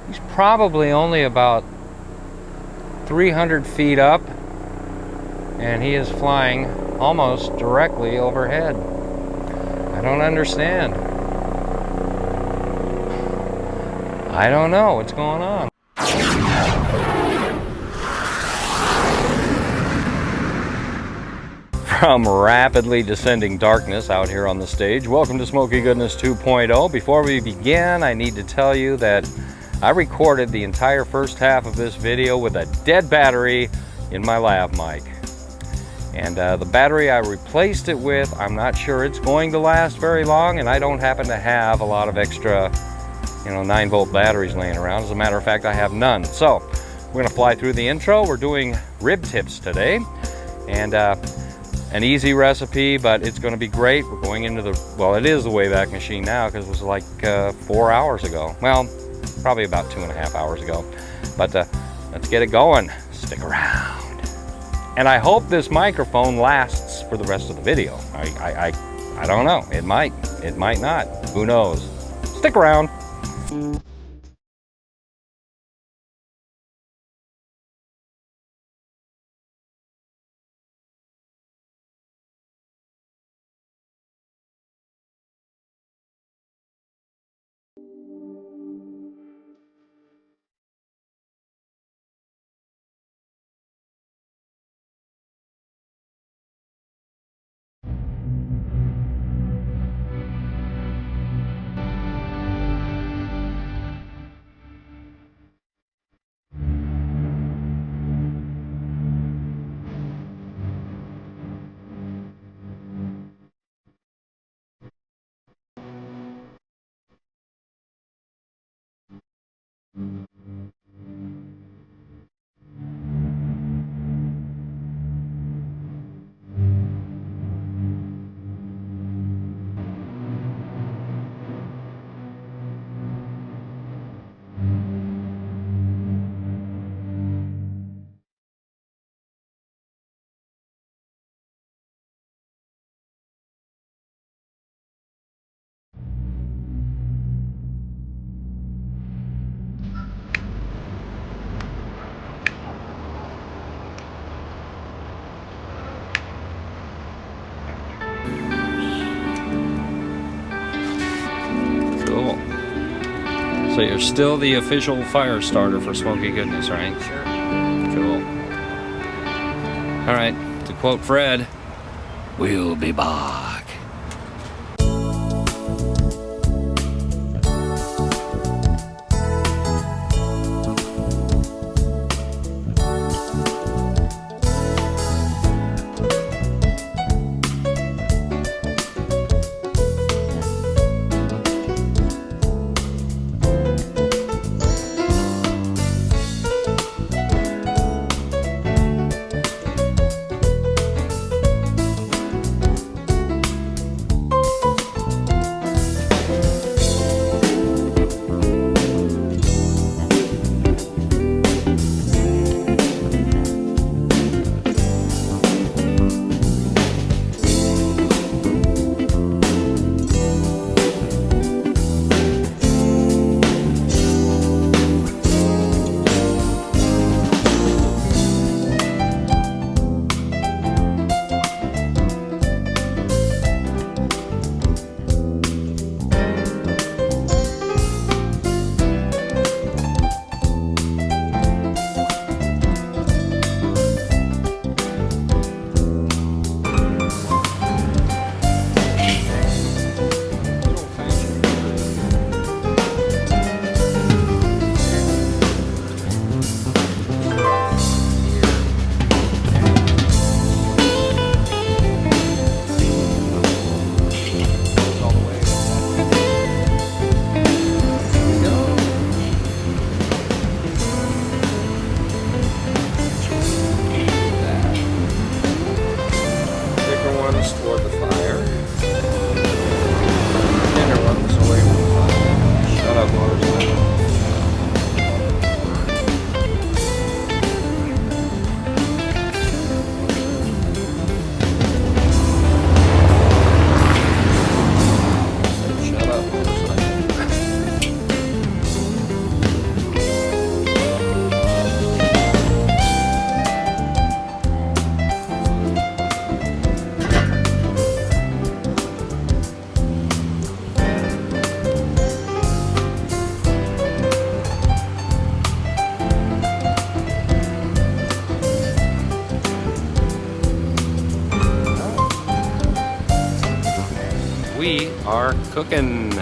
He's probably only about 300 feet up, and he is flying almost directly overhead. I don't understand. I don't know what's going on. From rapidly descending darkness out here on the stage, welcome to Smoky Goodness 2.0. Before we begin, I need to tell you that I recorded the entire first half of this video with a dead battery in my lav mic. And the battery I replaced it with, I'm not sure it's going to last very long, and I don't happen to have a lot of extra 9-volt batteries laying around. As a matter of fact, I have none. So we're going to fly through the intro. We're doing rib tips today, and an easy recipe, but it's going to be great. We're going into it is the Wayback Machine now, because it was like 4 hours ago. Well, probably about 2.5 hours ago. But let's get it going. Stick around. And I hope this microphone lasts for the rest of the video. I don't know. It might not. Who knows? Stick around. Cool. So you're still the official fire starter for Smoky Goodness, right? Sure. Cool. All right, to quote Fred, we'll be back. are cooking.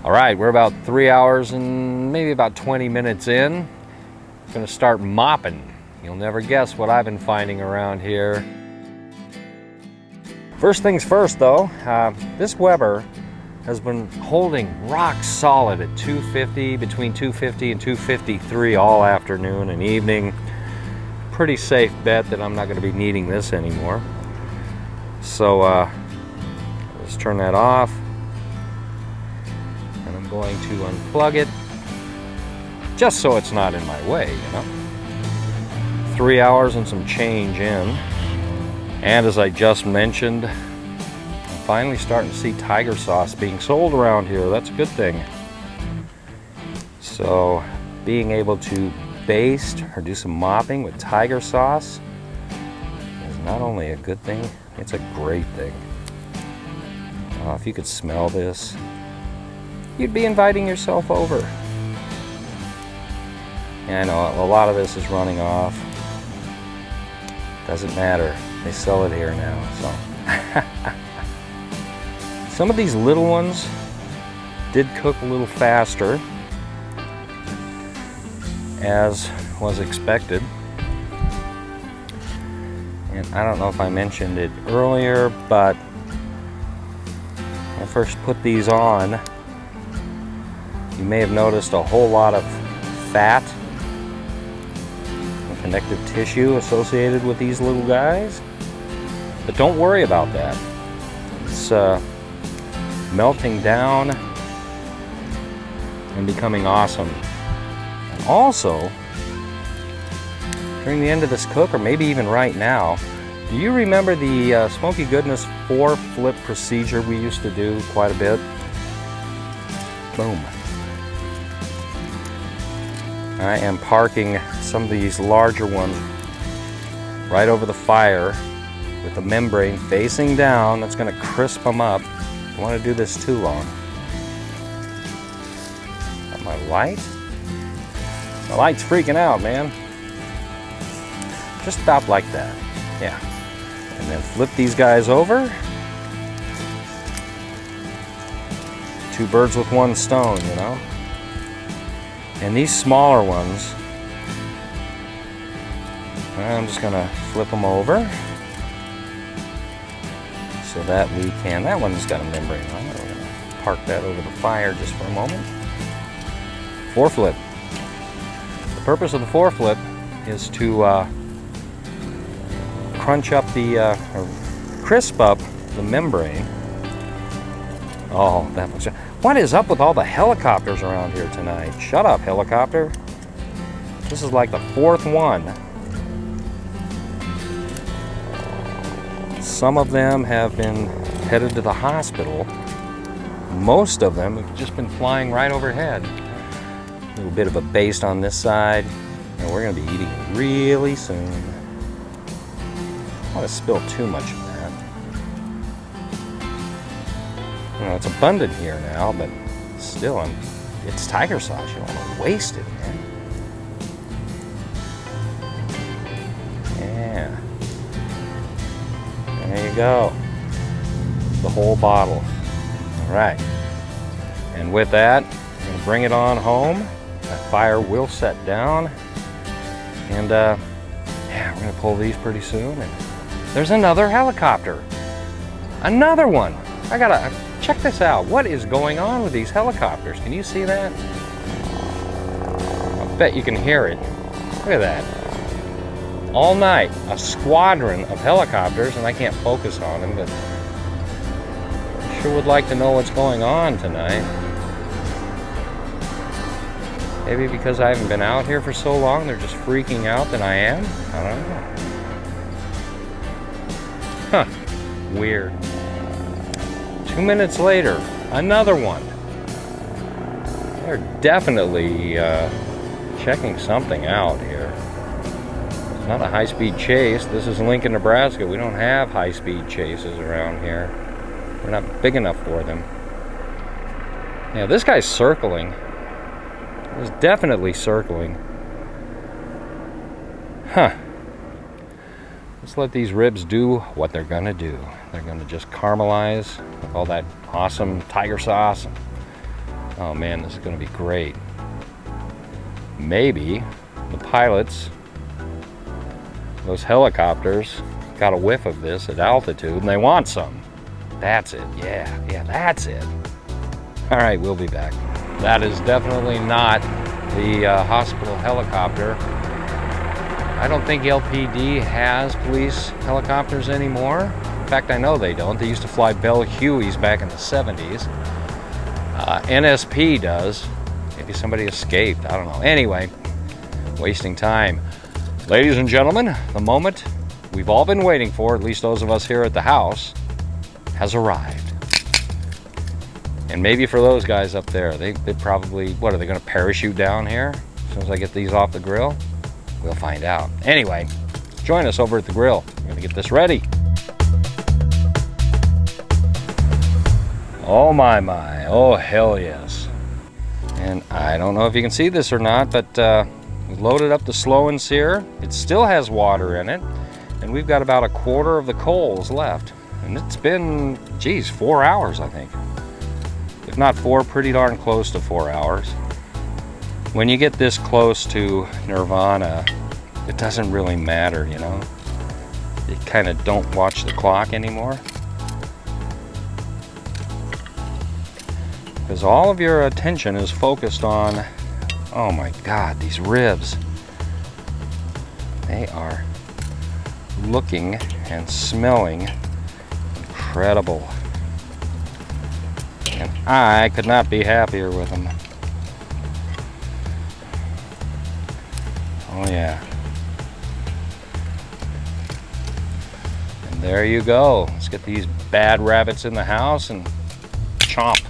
All right, we're about 3 hours and maybe about 20 minutes in. I'm gonna start mopping. You'll never guess what I've been finding around here. First things first though, this Weber has been holding rock solid at 250, between 250 and 253 all afternoon and evening. Pretty safe bet that I'm not gonna be needing this anymore. So let's turn that off. Going to unplug it just so it's not in my way, you know. 3 hours and some change in, and as I just mentioned, I'm finally starting to see tiger sauce being sold around here. That's a good thing. So being able to baste or do some mopping with tiger sauce is not only a good thing, it's a great thing. If you could smell this, you'd be inviting yourself over. And I know a lot of this is running off. Doesn't matter. They sell it here now, so. Some of these little ones did cook a little faster, as was expected. And I don't know if I mentioned it earlier, but when I first put these on, you may have noticed a whole lot of fat and connective tissue associated with these little guys. But don't worry about that. It's melting down and becoming awesome. And also, during the end of this cook, or maybe even right now, do you remember the Smoky Goodness 4-flip procedure we used to do quite a bit? Boom. I am parking some of these larger ones right over the fire with the membrane facing down. That's going to crisp them up. Don't want to do this too long. Got my light. My light's freaking out, man. Just about like that. Yeah. And then flip these guys over. Two birds with one stone, you know. And these smaller ones, I'm just gonna flip them over so that we can, that one's got a membrane on it. We're gonna park that over the fire just for a moment. 4-flip. The purpose of the 4-flip is to crunch up the, or crisp up the membrane. Oh, that was. What is up with all the helicopters around here tonight? Shut up, helicopter. This is like the 4th one. Some of them have been headed to the hospital. Most of them have just been flying right overhead. A little bit of a baste on this side, and we're going to be eating it really soon. I don't want to spill too much of that. You know, it's abundant here now, but still, it's tiger sauce. You don't want to waste it, man. Yeah. There you go. The whole bottle. All right. And with that, I'm going to bring it on home. That fire will set down. And, yeah, we're going to pull these pretty soon. And there's another helicopter. Another one. I gotta check this out. What is going on with these helicopters? Can you see that? I bet you can hear it. Look at that. All night, a squadron of helicopters, and I can't focus on them, but I sure would like to know what's going on tonight. Maybe because I haven't been out here for so long, they're just freaking out than I am? I don't know. Huh, weird. 2 minutes later, another one. They're definitely checking something out here. It's not a high-speed chase. This is Lincoln, Nebraska. We don't have high-speed chases around here. We're not big enough for them. Yeah, this guy's circling. He's definitely circling. Huh. Let's let these ribs do what they're gonna do. They're gonna just caramelize with all that awesome tiger sauce. Oh man, this is gonna be great. Maybe the pilots, those helicopters, got a whiff of this at altitude and they want some. That's it, yeah, that's it. All right, we'll be back. That is definitely not the hospital helicopter. I don't think LPD has police helicopters anymore. In fact, I know they don't. They used to fly Bell Hueys back in the 70s. NSP does. Maybe somebody escaped. I don't know. Anyway, wasting time. Ladies and gentlemen, the moment we've all been waiting for, at least those of us here at the house, has arrived. And maybe for those guys up there, they probably, what, are they going to parachute down here as soon as I get these off the grill? We'll find out. Anyway, join us over at the grill. We're going to get this ready. Oh my. Oh hell yes. And I don't know if you can see this or not, but we loaded up the slow and sear. It still has water in it. And we've got about a quarter of the coals left. And it's been, geez, 4 hours, I think. If not 4, pretty darn close to 4 hours. When you get this close to nirvana, it doesn't really matter, you know? You kind of don't watch the clock anymore. Because all of your attention is focused on, oh my God, these ribs. They are looking and smelling incredible. And I could not be happier with them. Oh yeah. And there you go. Let's get these bad rabbits in the house and chomp.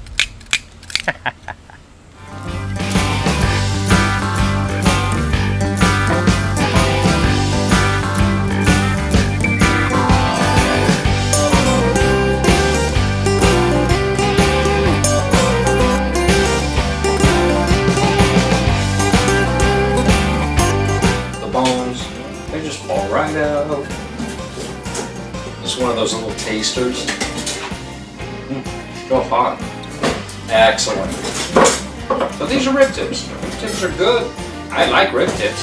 Right out. Just one of those little tasters. Go hot. Excellent. So these are rib tips. Rib tips are good. I like rib tips.